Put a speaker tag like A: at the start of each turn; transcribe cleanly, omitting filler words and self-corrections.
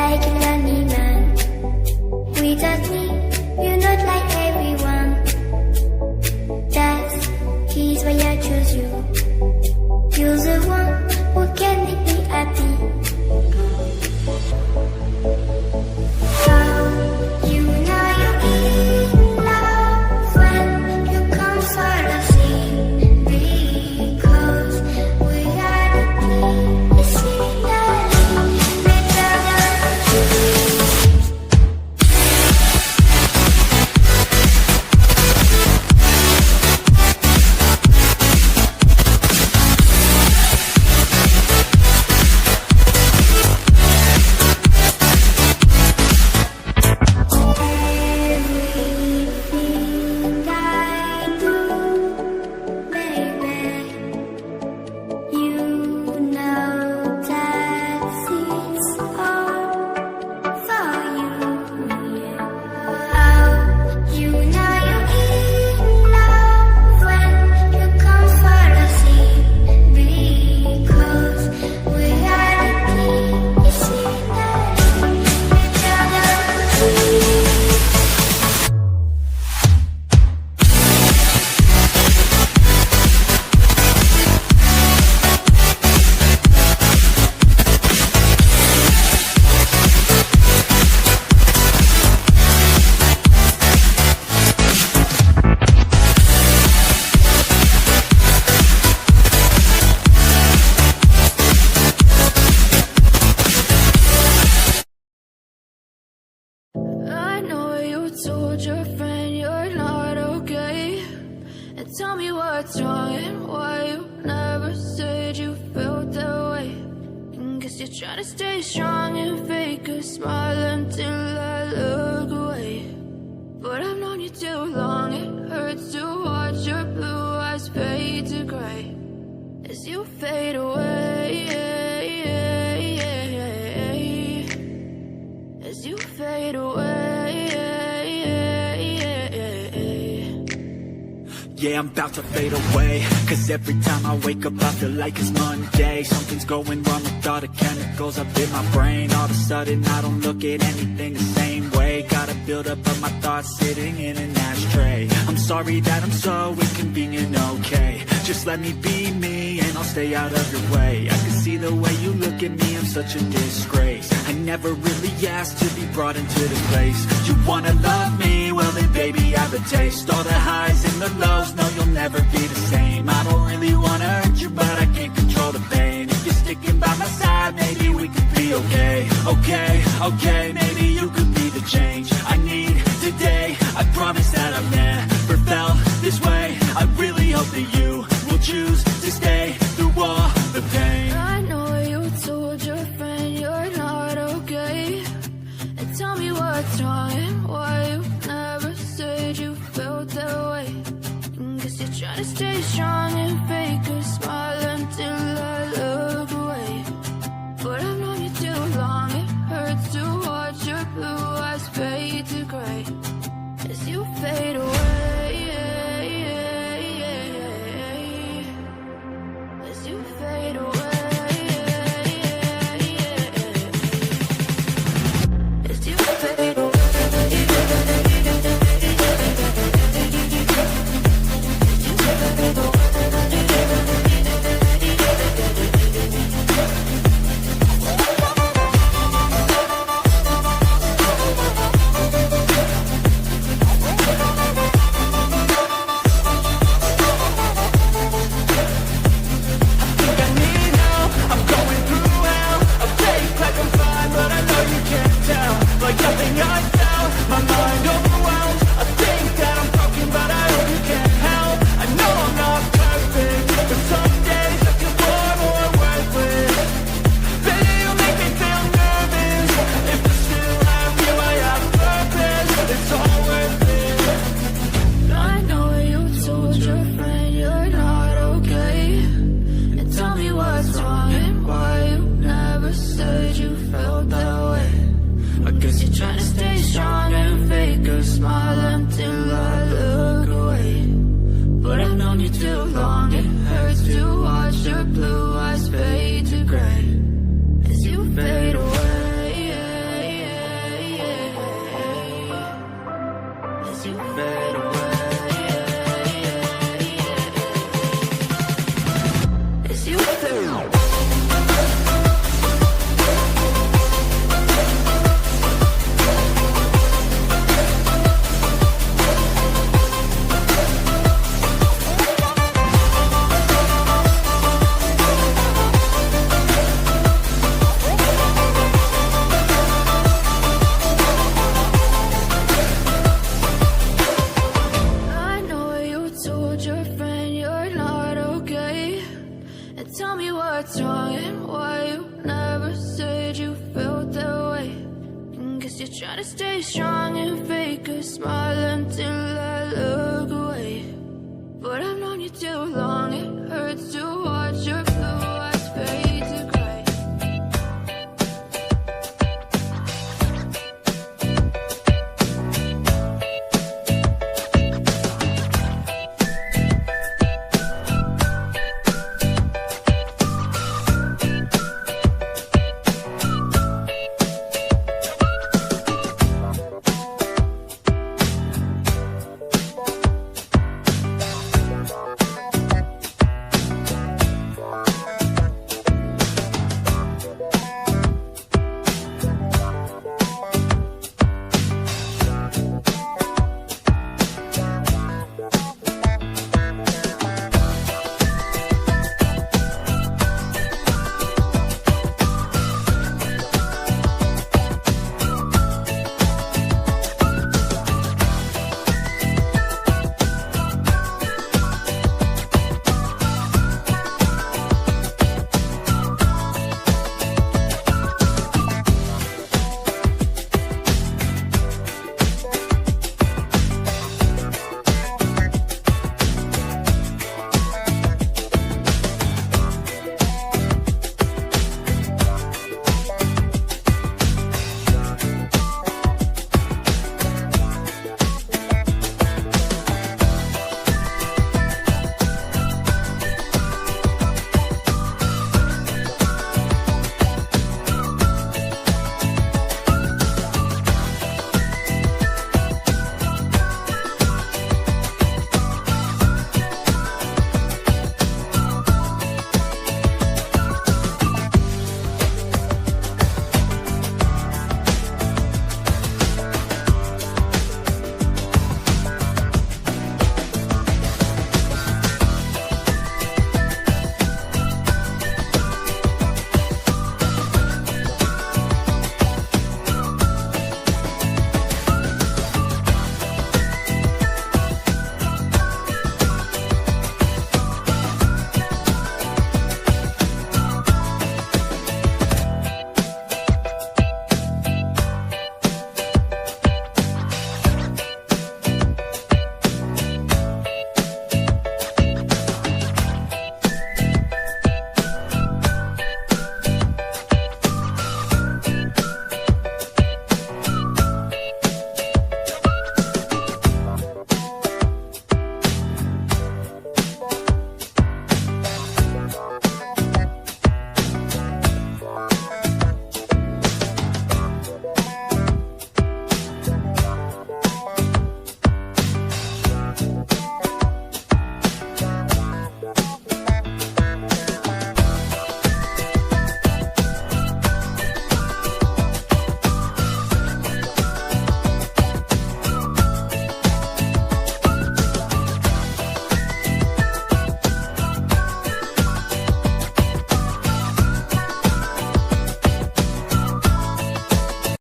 A: like a lonely man. Without me, you're not like everyone. That's he's why I choose you. You're the one who can make me happy. How you know you're in love when you come for the scene. Because we are the missing better than you.
B: I know you told your friend you're not okay, and tell me what's wrong and why you never said you felt that way. And guess you're trying to stay strong and fake a smile until I look away. But I've known you too long, it hurts to watch your blue eyes fade to gray as you fade away, as you fade away.
C: Yeah, I'm about to fade away, cause every time I wake up I feel like it's Monday. Something's going wrong with all the chemicals up in my brain. All of a sudden I don't look at anything the same way. Got a buildup of my thoughts sitting in an ashtray. I'm sorry that I'm so inconvenient, okay. Just let me be me and I'll stay out of your way. I can see the way you look at me, I'm such a disgrace. I never really asked to be brought into this place. You wanna love me? Well then baby I have a taste. All the highs and the lows, no you'll never be the same. I don't really wanna hurt you but I can't control the pain. If you're sticking by my side maybe we could be okay. Okay, maybe you could be the change I need today. I promise that I've never felt this way. I really hope that you will choose to stay through all the pain.
B: I know you told your friend you're not okay, and tell me what's wrong and why you never said you felt that way. And guess you're trying to stay strong and fake a smile until I look away. But I've known you too long, it hurts to watch your blue eyes fade to gray as you fade away, as you fade away. As you fade away. You're trying to stay strong and fake a smile until I look away. But I've known you too long, it hurts to watch your